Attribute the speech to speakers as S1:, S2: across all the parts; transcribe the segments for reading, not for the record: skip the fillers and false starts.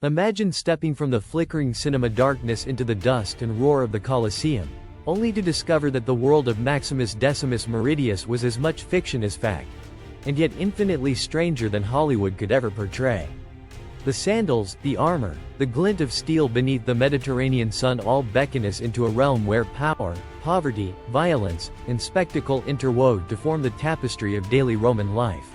S1: Imagine stepping from the flickering cinema darkness into the dust and roar of the Colosseum, only to discover that the world of Maximus Decimus Meridius was as much fiction as fact, and yet infinitely stranger than Hollywood could ever portray. The sandals, the armor, the glint of steel beneath the Mediterranean sun all beckon us into a realm where power, poverty, violence, and spectacle interwove to form the tapestry of daily Roman life.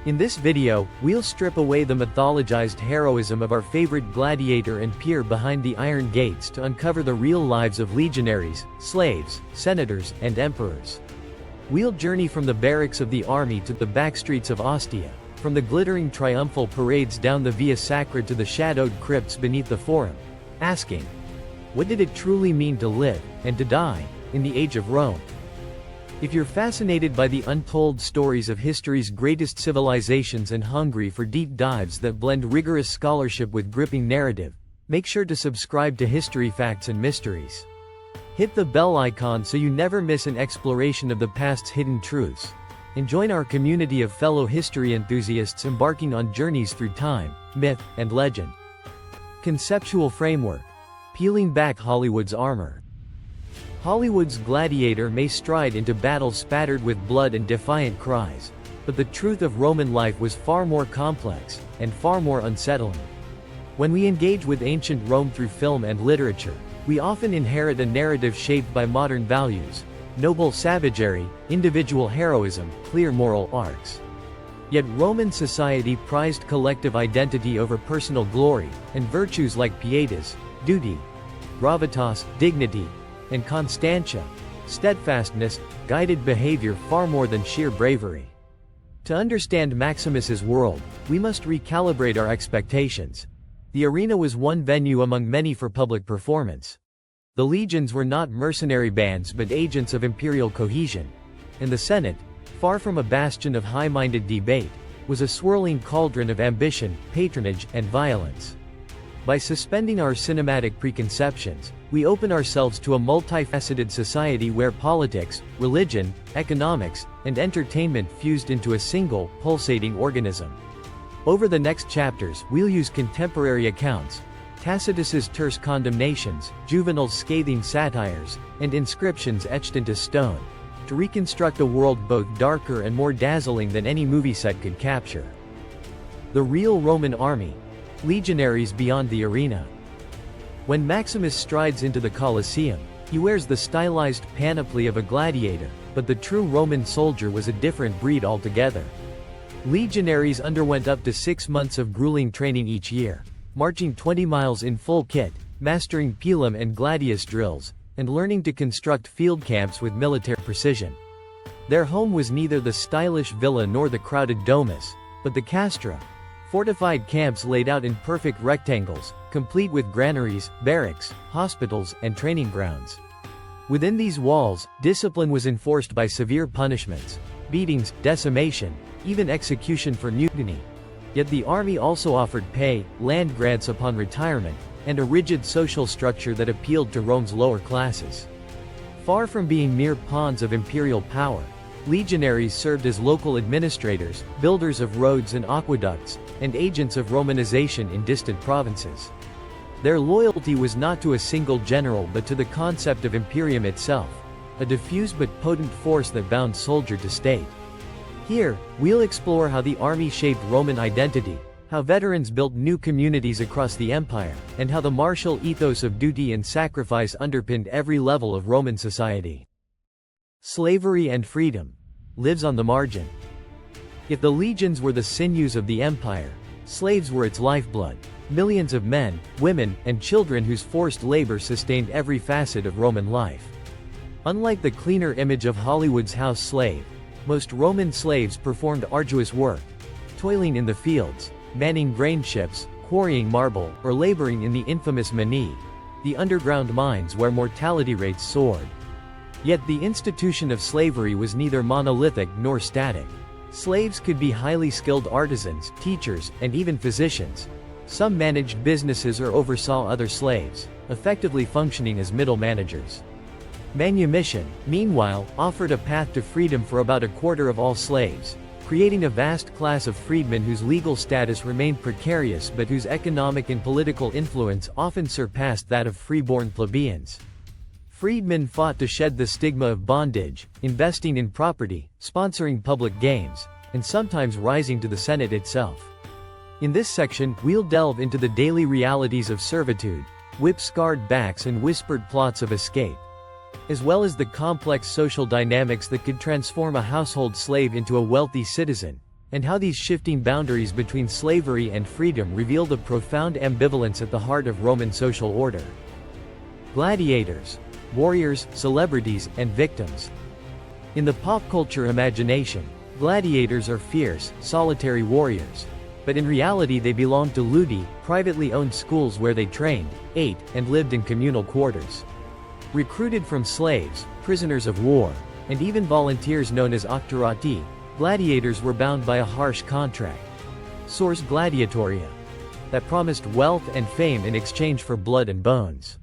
S1: In this video, we'll strip away the mythologized heroism of our favorite gladiator and peer behind the iron gates to uncover the real lives of legionaries, slaves, senators, and emperors. We'll journey from the barracks of the army to the backstreets of Ostia, from the glittering triumphal parades down the Via Sacra to the shadowed crypts beneath the Forum, asking, what did it truly mean to live, and to die, in the age of Rome? If you're fascinated by the untold stories of history's greatest civilizations and hungry for deep dives that blend rigorous scholarship with gripping narrative, make sure to subscribe to History Facts and Mysteries. Hit the bell icon so you never miss an exploration of the past's hidden truths, and join our community of fellow history enthusiasts embarking on journeys through time, myth, and legend. Conceptual framework. Peeling back Hollywood's armor. Hollywood's gladiator may stride into battle spattered with blood and defiant cries, but the truth of Roman life was far more complex, and far more unsettling. When we engage with ancient Rome through film and literature, we often inherit a narrative shaped by modern values, noble savagery, individual heroism, clear moral arcs. Yet Roman society prized collective identity over personal glory, and virtues like pietas, duty, gravitas, dignity, and constantia, steadfastness, guided behavior far more than sheer bravery. To understand Maximus's world, we must recalibrate our expectations. The arena was one venue among many for public performance. The legions were not mercenary bands but agents of imperial cohesion, and the Senate, far from a bastion of high-minded debate, was a swirling cauldron of ambition, patronage, and violence. By suspending our cinematic preconceptions, we open ourselves to a multifaceted society where politics, religion, economics, and entertainment fused into a single, pulsating organism. Over the next chapters, we'll use contemporary accounts, Tacitus's terse condemnations, Juvenal's scathing satires, and inscriptions etched into stone, to reconstruct a world both darker and more dazzling than any movie set could capture. The real Roman army. Legionaries beyond the arena. When Maximus strides into the Colosseum, he wears the stylized panoply of a gladiator, but the true Roman soldier was a different breed altogether. Legionaries underwent up to 6 months of grueling training each year, marching 20 miles in full kit, mastering pilum and gladius drills, and learning to construct field camps with military precision. Their home was neither the stylish villa nor the crowded domus, but the castra, fortified camps laid out in perfect rectangles, complete with granaries, barracks, hospitals, and training grounds. Within these walls, discipline was enforced by severe punishments, beatings, decimation, even execution for mutiny. Yet the army also offered pay, land grants upon retirement, and a rigid social structure that appealed to Rome's lower classes. Far from being mere pawns of imperial power, legionaries served as local administrators, builders of roads and aqueducts, and agents of Romanization in distant provinces. Their loyalty was not to a single general but to the concept of imperium itself, a diffuse but potent force that bound soldier to state. Here, we'll explore how the army shaped Roman identity, how veterans built new communities across the empire, and how the martial ethos of duty and sacrifice underpinned every level of Roman society. Slavery and freedom. Lives on the margin. If the legions were the sinews of the empire, slaves were its lifeblood, millions of men, women, and children whose forced labor sustained every facet of Roman life. Unlike the cleaner image of Hollywood's house slave, most Roman slaves performed arduous work, toiling in the fields, manning grain ships, quarrying marble, or laboring in the infamous mani, the underground mines where mortality rates soared. Yet the institution of slavery was neither monolithic nor static. Slaves could be highly skilled artisans, teachers, and even physicians. Some managed businesses or oversaw other slaves, effectively functioning as middle managers. Manumission, meanwhile, offered a path to freedom for about a quarter of all slaves, creating a vast class of freedmen whose legal status remained precarious but whose economic and political influence often surpassed that of freeborn plebeians. Freedmen fought to shed the stigma of bondage, investing in property, sponsoring public games, and sometimes rising to the Senate itself. In this section, we'll delve into the daily realities of servitude, whip-scarred backs and whispered plots of escape, as well as the complex social dynamics that could transform a household slave into a wealthy citizen, and how these shifting boundaries between slavery and freedom reveal the profound ambivalence at the heart of Roman social order. Gladiators, warriors, celebrities, and victims. In the pop culture imagination, gladiators are fierce, solitary warriors. But in reality they belonged to Ludi, privately owned schools where they trained, ate, and lived in communal quarters. Recruited from slaves, prisoners of war, and even volunteers known as octorati, gladiators were bound by a harsh contract. Source Gladiatoria. That promised wealth and fame in exchange for blood and bones.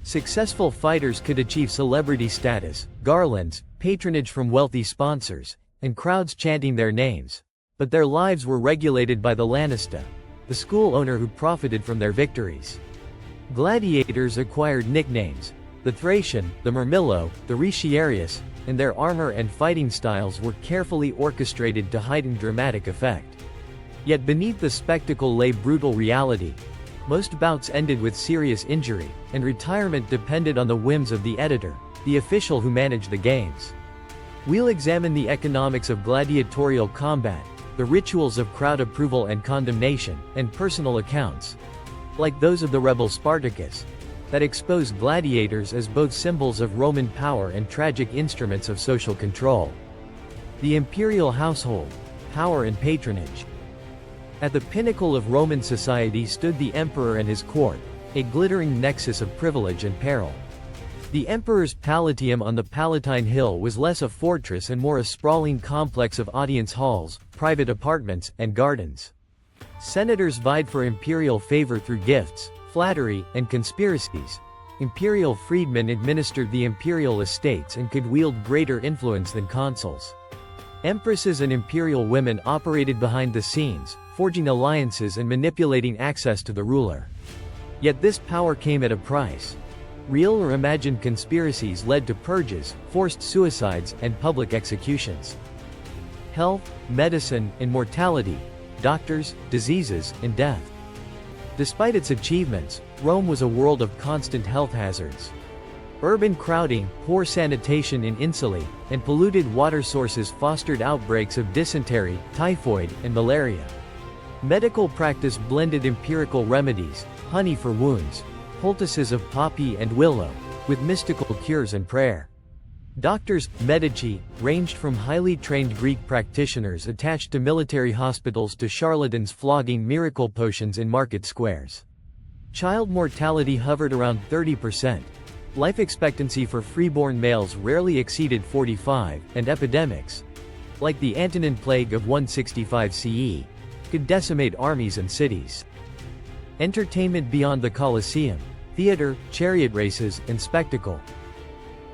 S1: Successful fighters could achieve celebrity status, garlands, patronage from wealthy sponsors, and crowds chanting their names. But their lives were regulated by the lanista, the school owner who profited from their victories. Gladiators acquired nicknames. The Thracian, the Murmillo, the Retiarius, and their armor and fighting styles were carefully orchestrated to heighten dramatic effect. Yet beneath the spectacle lay brutal reality. Most bouts ended with serious injury, and retirement depended on the whims of the editor, the official who managed the games. We'll examine the economics of gladiatorial combat, the rituals of crowd approval and condemnation, and personal accounts, like those of the rebel Spartacus, that expose gladiators as both symbols of Roman power and tragic instruments of social control. The imperial household, power and patronage. At the pinnacle of Roman society stood the emperor and his court, a glittering nexus of privilege and peril. The emperor's Palatium on the Palatine Hill was less a fortress and more a sprawling complex of audience halls, private apartments, and gardens. Senators vied for imperial favor through gifts, flattery, and conspiracies. Imperial freedmen administered the imperial estates and could wield greater influence than consuls. Empresses and imperial women operated behind the scenes, forging alliances and manipulating access to the ruler. Yet this power came at a price. Real or imagined conspiracies led to purges, forced suicides, and public executions. Health, medicine, and mortality, doctors, diseases, and death. Despite its achievements, Rome was a world of constant health hazards. Urban crowding, poor sanitation in insulae, and polluted water sources fostered outbreaks of dysentery, typhoid, and malaria. Medical practice blended empirical remedies, honey for wounds, poultices of poppy and willow, with mystical cures and prayer. Doctors, medici, ranged from highly trained Greek practitioners attached to military hospitals to charlatans flogging miracle potions in market squares. Child mortality hovered around 30%. Life expectancy for freeborn males rarely exceeded 45, and epidemics, like the Antonine Plague of 165 CE, could decimate armies and cities. Entertainment beyond the Colosseum, theater, chariot races, and spectacle.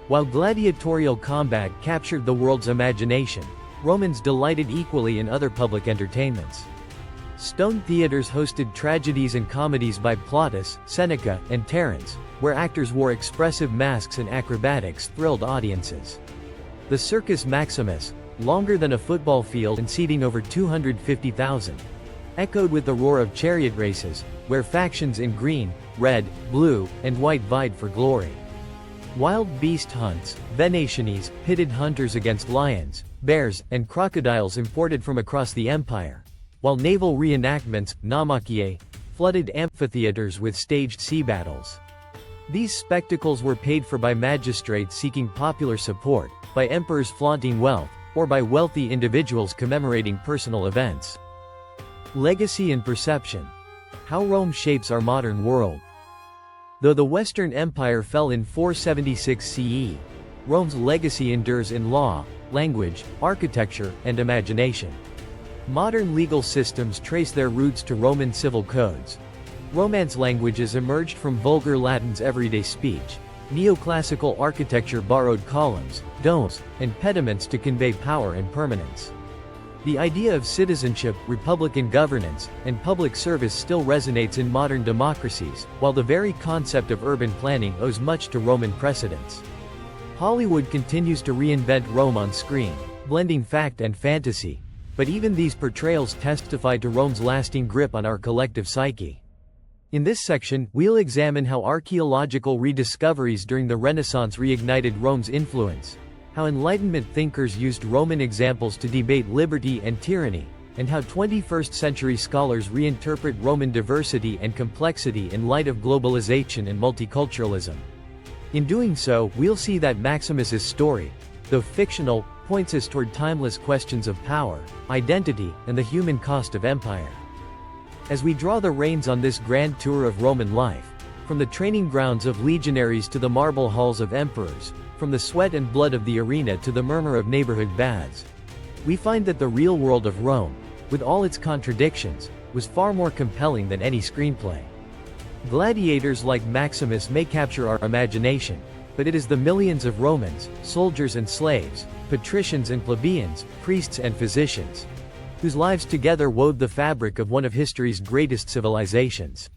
S1: While gladiatorial combat captured the world's imagination, Romans delighted equally in other public entertainments. Stone theaters hosted tragedies and comedies by Plautus, Seneca, and Terence, where actors wore expressive masks and acrobatics thrilled audiences. The Circus Maximus, longer than a football field and seating over 250,000, echoed with the roar of chariot races, where factions in green, red, blue, and white vied for glory. Wild beast hunts, Venationes, pitted hunters against lions, bears, and crocodiles imported from across the empire, while naval reenactments, naumachia, flooded amphitheaters with staged sea battles. These spectacles were paid for by magistrates seeking popular support, by emperors flaunting wealth, or by wealthy individuals commemorating personal events. Legacy and perception. How Rome shapes our modern world. Though the Western Empire fell in 476 CE, Rome's legacy endures in law, language, architecture, and imagination. Modern legal systems trace their roots to Roman civil codes. Romance languages emerged from vulgar Latin's everyday speech. Neoclassical architecture borrowed columns, domes, and pediments to convey power and permanence. The idea of citizenship, republican governance, and public service still resonates in modern democracies, while the very concept of urban planning owes much to Roman precedents. Hollywood continues to reinvent Rome on screen, blending fact and fantasy, but even these portrayals testify to Rome's lasting grip on our collective psyche. In this section, we'll examine how archaeological rediscoveries during the Renaissance reignited Rome's influence, how Enlightenment thinkers used Roman examples to debate liberty and tyranny, and how 21st-century scholars reinterpret Roman diversity and complexity in light of globalization and multiculturalism. In doing so, we'll see that Maximus's story, though fictional, points us toward timeless questions of power, identity, and the human cost of empire. As we draw the reins on this grand tour of Roman life, from the training grounds of legionaries to the marble halls of emperors, from the sweat and blood of the arena to the murmur of neighborhood baths, we find that the real world of Rome, with all its contradictions, was far more compelling than any screenplay. Gladiators like Maximus may capture our imagination, but it is the millions of Romans, soldiers and slaves, patricians and plebeians, priests and physicians, whose lives together wove the fabric of one of history's greatest civilizations.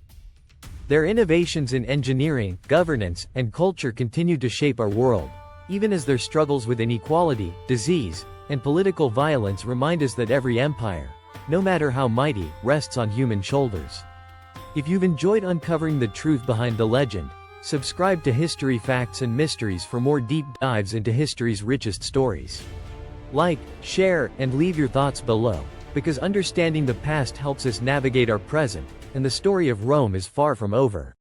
S1: Their innovations in engineering, governance, and culture continue to shape our world, even as their struggles with inequality, disease, and political violence remind us that every empire, no matter how mighty, rests on human shoulders. If you've enjoyed uncovering the truth behind the legend, subscribe to History Facts and Mysteries for more deep dives into history's richest stories. Like, share, and leave your thoughts below, because understanding the past helps us navigate our present, and the story of Rome is far from over.